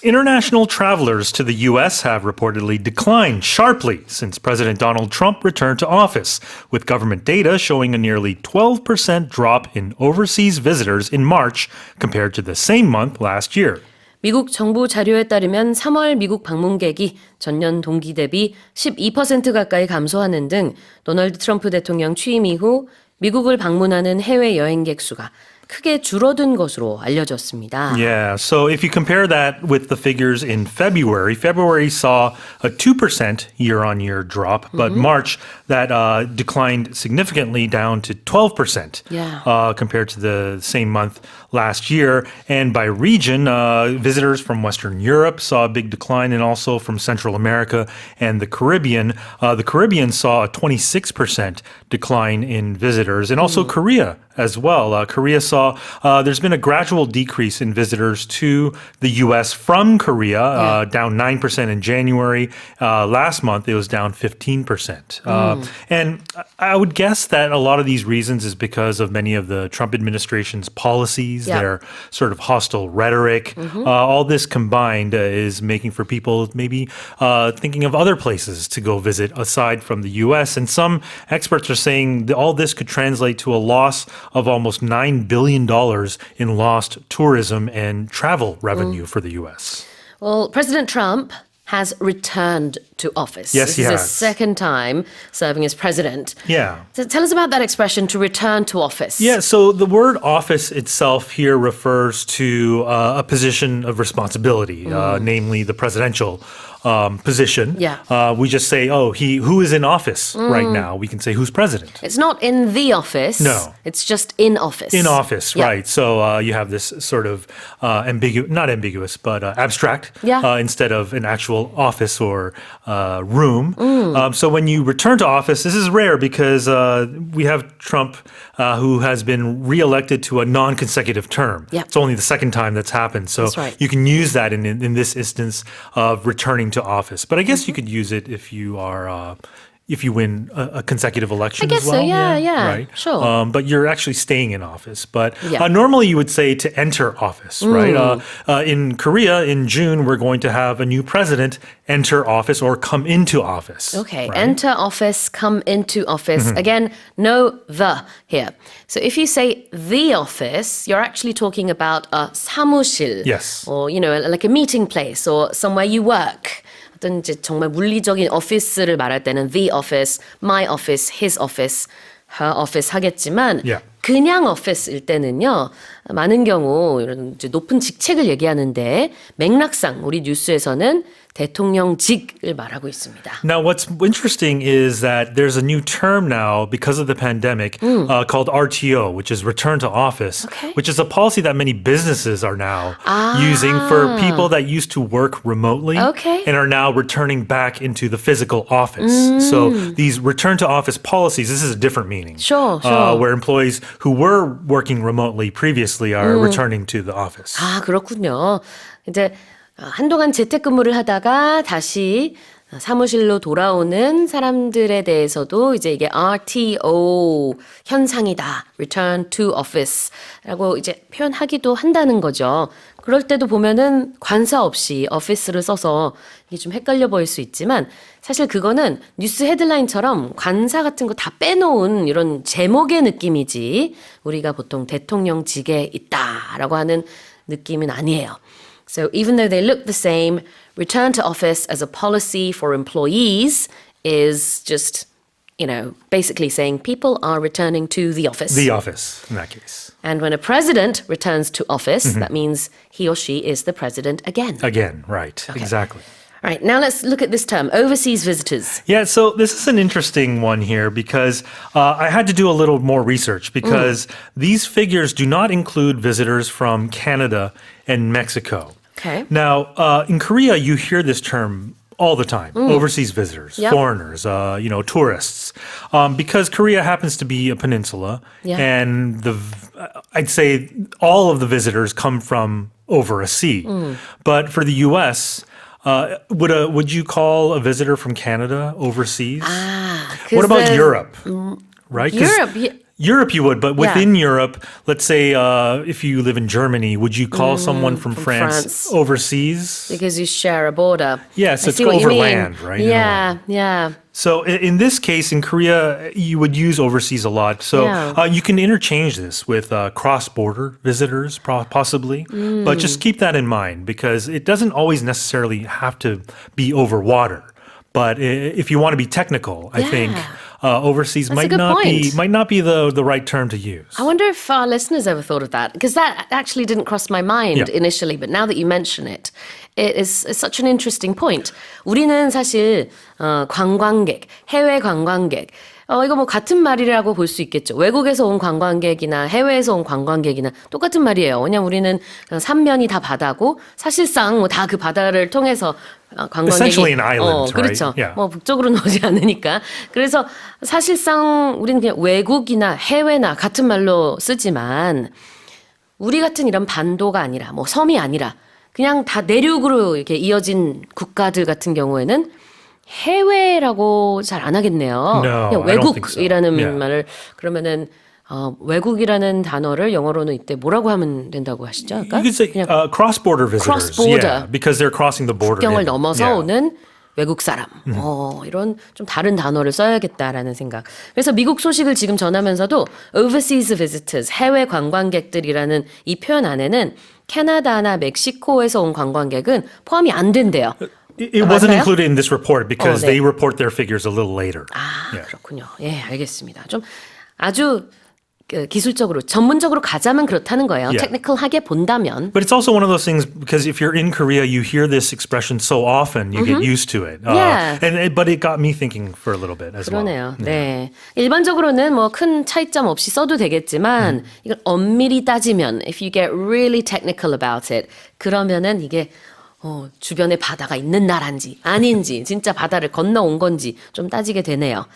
International travelers to the U.S. have reportedly declined sharply since President Donald Trump returned to office, with government data showing a nearly 12% drop in overseas visitors in March compared to the same month last year. 미국 정부 자료에 따르면 3월 미국 방문객이 전년 동기 대비 12% 가까이 감소하는 등 도널드 트럼프 대통령 취임 이후 미국을 방문하는 해외 여행객 수가 크게 줄어든 것으로 알려졌습니다. Yeah, so if you compare that with the figures in February saw a 2% year-on-year drop, but March that declined significantly down to 12% compared to the same month last year. And by region, visitors from Western Europe saw a big decline, and also from Central America and the Caribbean. The Caribbean saw a 26% decline in visitors, and also Korea as well. Korea saw there's been a gradual decrease in visitors to the U.S. from Korea, down 9% in January. Last month, it was down 15%. And I would guess that a lot of these reasons is because of many of the Trump administration's policies, their sort of hostile rhetoric. All this combined is making for people maybe thinking of other places to go visit aside from the U.S. And some experts are saying that all this could translate to a loss of almost $9 billion in lost tourism and travel revenue for the U.S. Well, President Trump has returned to office. Yes, he This is has. his second time serving as president. Yeah. So tell us about that expression, to return to office. Yeah, so the word office itself here refers to a position of responsibility, namely the presidential position. Yeah. We just say, who is in office right now? We can say, who's president? It's not in the office. No. It's just in office. In office, Yeah. right. So you have this sort of not ambiguous, but abstract instead of an actual office or room. So when you return to office, this is rare because we have Trump who has been reelected to a non-consecutive term. Yeah. It's only the second time that's happened. So That's right. you can use that in this instance of returning to office. But I guess you could use it if you are if you win a consecutive election I guess as well. so, yeah, Right? sure. But you're actually staying in office. But Yeah. normally you would say to enter office, right? In Korea, in June, we're going to have a new president enter office or come into office. Okay, right? enter office, come into office. Again, no the here. So if you say the office, you're actually talking about a 사무실. Yes. Or, like a meeting place or somewhere you work. 어떤 이제 정말 물리적인 오피스를 말할 때는 the office, my office, his office, her office 하겠지만 Yeah. 그냥 office일 때는요. 많은 경우 이런 이제 높은 직책을 얘기하는데 맥락상 우리 뉴스에서는 대통령직을 말하고 있습니다. Now, what's interesting is that there's a new term now because of the pandemic called RTO, which is return to office, Okay. which is a policy that many businesses are now using for people that used to work remotely Okay. and are now returning back into the physical office. So these return to office policies, this is a different meaning. Sure. Where employees who were working remotely previously are returning to the office. 아, 그렇군요. 이제 한동안 재택근무를 하다가 다시 사무실로 돌아오는 사람들에 대해서도 이제 이게 RTO 현상이다. Return to office라고 이제 표현하기도 한다는 거죠. 그럴 때도 보면은 관사 없이 office를 써서 이게 좀 헷갈려 보일 수 있지만 사실 그거는 뉴스 헤드라인처럼 관사 같은 거 다 빼놓은 이런 제목의 느낌이지 우리가 보통 대통령직에 있다라고 하는 느낌은 아니에요. So even though they look the same, return to office as a policy for employees is just, basically saying people are returning to the office. The office, in that case. And when a president returns to office, that means he or she is the president again. Again, right, exactly. All right, now let's look at this term, overseas visitors. Yeah, so this is an interesting one here because I had to do a little more research because these figures do not include visitors from Canada and Mexico. Okay. Now, in Korea, you hear this term all the time, overseas visitors, Yep. foreigners, tourists, because Korea happens to be a peninsula, Yeah. and I'd say all of the visitors come from over a sea. But for the U.S., would you call a visitor from Canada overseas? What about Europe? Right? 'Cause Europe, Europe you would, but within Europe, let's say if you live in Germany, would you call someone from France overseas? Because you share a border. Yes, I it's see what you mean. overland, right? Yeah. So in this case, in Korea, you would use overseas a lot. So you can interchange this with cross-border visitors, possibly. But just keep that in mind because it doesn't always necessarily have to be over water. But if you want to be technical, I think overseas might not be the right term to use. I wonder if our listeners ever thought of that because that actually didn't cross my mind initially. But now that you mention it, it is such an interesting point. 우리는 사실 관광객, 해외 관광객 이거 뭐 같은 말이라고 볼 수 있겠죠. 외국에서 온 관광객이나 해외에서 온 관광객이나 똑같은 말이에요. 왜냐면 우리는 삼면이 다 바다고 사실상 뭐 다 그 바다를 통해서 관광객이 Essentially an island, 그렇죠. right? Yeah. 뭐 북쪽으로는 오지 않으니까. 그래서 사실상 우리는 그냥 외국이나 해외나 같은 말로 쓰지만 우리 같은 이런 반도가 아니라 뭐 섬이 아니라 그냥 다 내륙으로 이렇게 이어진 국가들 같은 경우에는 해외라고 잘 안 하겠네요. No, 그냥 I don't think so. 외국이라는 Yeah. 말을 그러면은 외국이라는 단어를 영어로는 이때 뭐라고 하면 된다고 하시죠? 아까? You could say cross-border visitors. cross-border. Yeah, because they're crossing the border. 국경을 넘어서 Yeah. 오는 외국 사람. 이런 좀 다른 단어를 써야겠다라는 생각. 그래서 미국 소식을 지금 전하면서도 overseas visitors, 해외 관광객들이라는 이 표현 안에는 캐나다나 멕시코에서 온 관광객은 포함이 안 된대요. It wasn't 맞아요? included in this report because 네. they report their figures a little later. 그렇군요. 예, 알겠습니다. 좀 아주 기술적으로 전문적으로 가자면 그렇다는 거예요. 테크니컬하게 본다면. But it's also one of those things because if you're in Korea, you hear this expression so often, you get used to it. But it got me thinking for a little bit as 그러네요. well. 네. 일반적으로는 뭐 큰 차이점 없이 써도 되겠지만 이걸 엄밀히 따지면 if you get really technical about it 그러면은 이게 주변에 바다가 있는 나라인지 아닌지 진짜 바다를 건너온 건지 좀 따지게 되네요.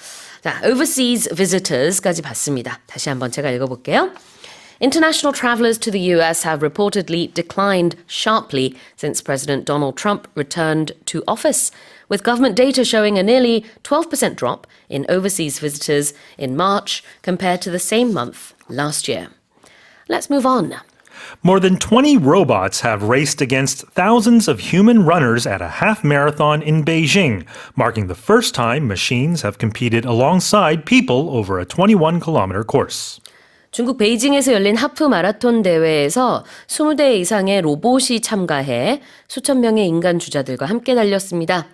자, overseas visitors까지 봤습니다. 다시 한번 제가 읽어볼게요. International travelers to the US have reportedly declined sharply since President Donald Trump returned to office, with government data showing a nearly 12% drop in overseas visitors in March compared to the same month last year. Let's move on. More than 20 robots have raced against thousands of human runners at a half marathon in Beijing, marking the first time machines have competed alongside people over a 21-kilometer course. 중국 베이징에서 열린 하프 마라톤 대회에서 20대 이상의 로봇이 참가해 수천 명의 인간 주자들과 함께 달렸습니다.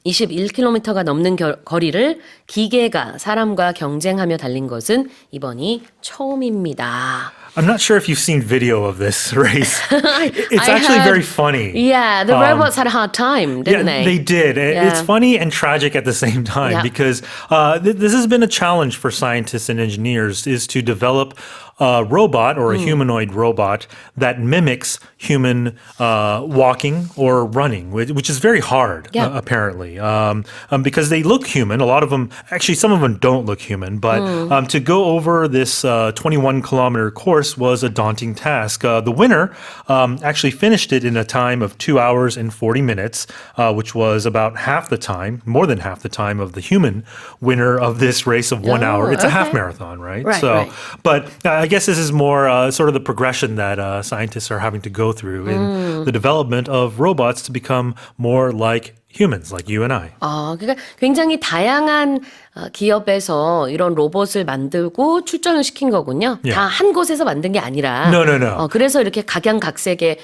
21km가 넘는 거리를 기계가 사람과 경쟁하며 달린 것은 이번이 처음입니다. I'm not sure if you've seen video of this race. It's actually very funny. Yeah, the robots had a hard time, didn't they? They did. It's funny and tragic at the same time because this has been a challenge for scientists and engineers is to develop a robot or a humanoid robot that mimics human walking or running, which is very hard, apparently, because they look human. A lot of them, actually, some of them don't look human, but to go over this 21-kilometer course was a daunting task. The winner actually finished it in a time of 2 hours and 40 minutes, which was about half the time, more than half the time of the human winner of this race of 1 hour. It's a half marathon, right? Right. But I guess this is more sort of the progression that scientists are having to go through in the development of robots to become more like humans, like you and I. 그러니까 굉장히 다양한 기업에서 이런 로봇을 만들고 출전을 시킨 거군요. 다 한 곳에서 만든 게 아니라. No. 그래서 이렇게 각양각색의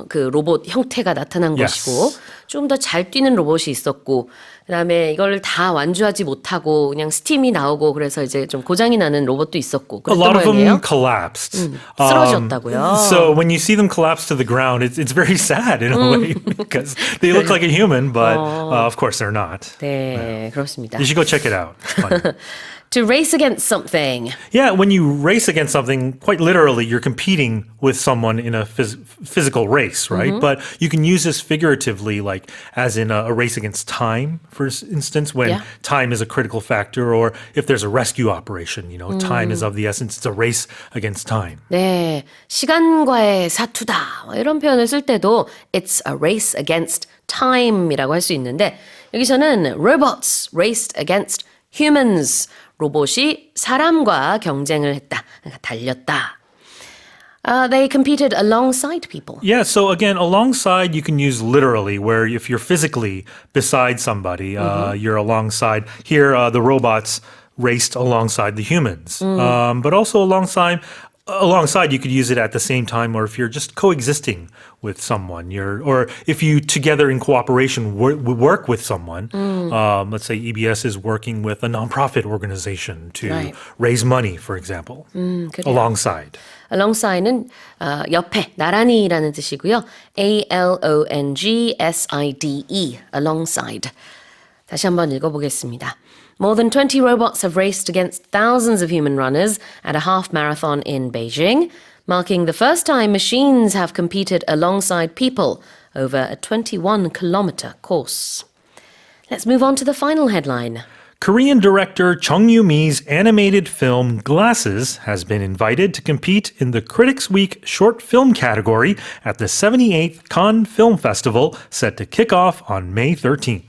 그 로봇 형태가 나타난 것이고 좀 더 잘 뛰는 로봇이 있었고 그다음에 이걸 다 완주하지 못하고 그냥 스팀이 나오고 그래서 이제 좀 고장이 나는 로봇도 있었고 A 그랬던 lot of 모양이에요. them collapsed. 쓰러졌다고요. So when you see them collapse to the ground, it's very sad in a way because they look like a human, but of course they're not. 네, 그렇습니다. You should go check it out. It's funny. To race against something. Yeah, when you race against something, quite literally, you're competing with someone in a physical race, right? But you can use this figuratively, like as in a race against time, for instance, when time is a critical factor, or if there's a rescue operation, time is of the essence. It's a race against time. 네, 시간과의 사투다 이런 표현을 쓸 때도 it's a race against time이라고 할 수 있는데 여기서는 robots raced against humans. 로봇이 사람과 경쟁을 했다. 그러니까 달렸다. They competed alongside people. Yeah, so again, alongside you can use literally, where if you're physically beside somebody, you're alongside. Here, the robots raced alongside the humans. But also alongside you could use it at the same time, or if you're just coexisting with someone, or if you together in cooperation work with someone. Let's say EBS is working with a nonprofit organization to raise money, for example. Alongside. Alongside는 옆에, 나란히라는 뜻이고요. ALONGSIDE, alongside. 다시 한번 읽어보겠습니다. More than 20 robots have raced against thousands of human runners at a half marathon in Beijing, marking the first time machines have competed alongside people over a 21-kilometer course. Let's move on to the final headline. Korean director Chung Yoo-mi's animated film Glasses has been invited to compete in the Critics Week short film category at the 78th Cannes Film Festival, set to kick off on May 13th.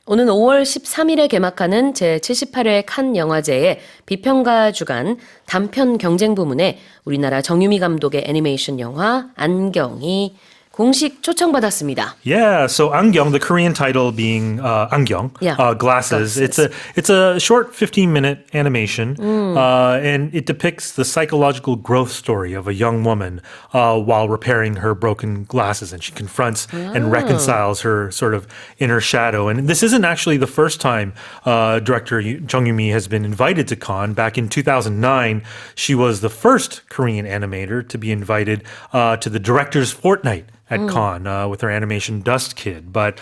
오는 5월 13일에 개막하는 제78회 칸 영화제의 비평가 주간 단편 경쟁 부문에 우리나라 정유미 감독의 애니메이션 영화 안경이 공식 초청받았습니다. Yeah, so 안경, the Korean title being 안경, glasses. Glasses. It's a short 15-minute animation, and it depicts the psychological growth story of a young woman while repairing her broken glasses, and she confronts and reconciles her sort of inner shadow. And this isn't actually the first time director Chung Yoo-mi has been invited to Cannes. Back in 2009, she was the first Korean animator to be invited to the Director's Fortnight at Cannes with her animation Dust Kid. But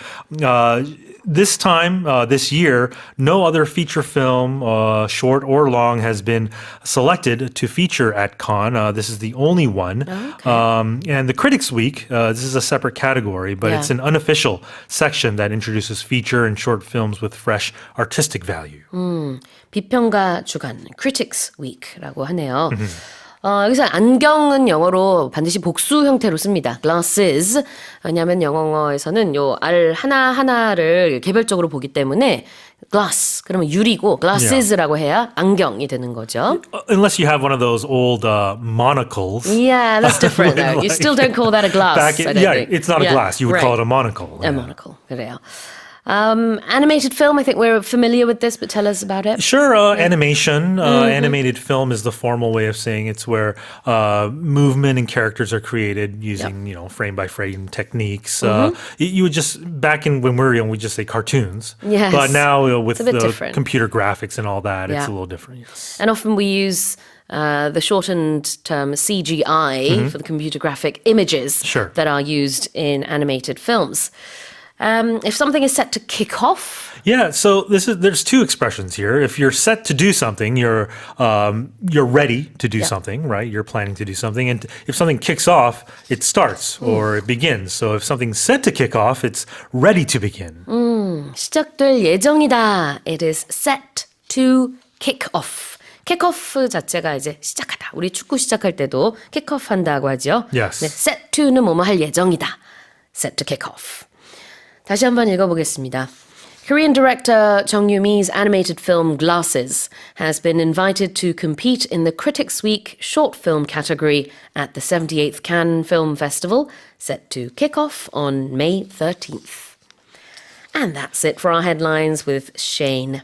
this time, this year, no other feature film, short or long, has been selected to feature at Cannes. This is the only one. Okay. And the Critics Week, this is a separate category, but it's an unofficial section that introduces feature and short films with fresh artistic value. 비평가 주간, Critics Week라고 하네요. 여기서 안경은 영어로 반드시 복수 형태로 씁니다. Glasses. 왜냐하면 영어에서는 요 알 하나하나를 개별적으로 보기 때문에 glass, 그러면 유리고 glasses라고 해야 안경이 되는 거죠. Unless you have one of those old monocles. Yeah, that's different though. You still don't call that a glass. It's not a glass. You would call it a monocle. A monocle, 그래요. Animated film, I think we're familiar with this, but tell us about it. Sure, animation. Animated film is the formal way of saying it's where movement and characters are created using, frame-by-frame techniques. You would just, back in when we were young, we'd just say cartoons. Yes. But now with the different. computer graphics and all that, it's a little different. Yes. And often we use the shortened term CGI for the computer graphic images that are used in animated films. If something is set to kick off. Yeah, so there's two expressions here. If you're set to do something, you're ready to do something, right? You're planning to do something. And if something kicks off, it starts or it begins. So if something's set to kick off, it's ready to begin. 시작될 예정이다. It is set to kick off. 킥오프 자체가 이제 시작하다. 우리 축구 시작할 때도 킥오프 한다고 하죠. Yes. 네, set to는 뭐뭐 할 예정이다. Set to kick off. 다시 한번 읽어보겠습니다. Korean director Chung Yoo-mi's animated film Glasses has been invited to compete in the Critics Week short film category at the 78th Cannes Film Festival, set to kick off on May 13th. And that's it for our headlines with Shane.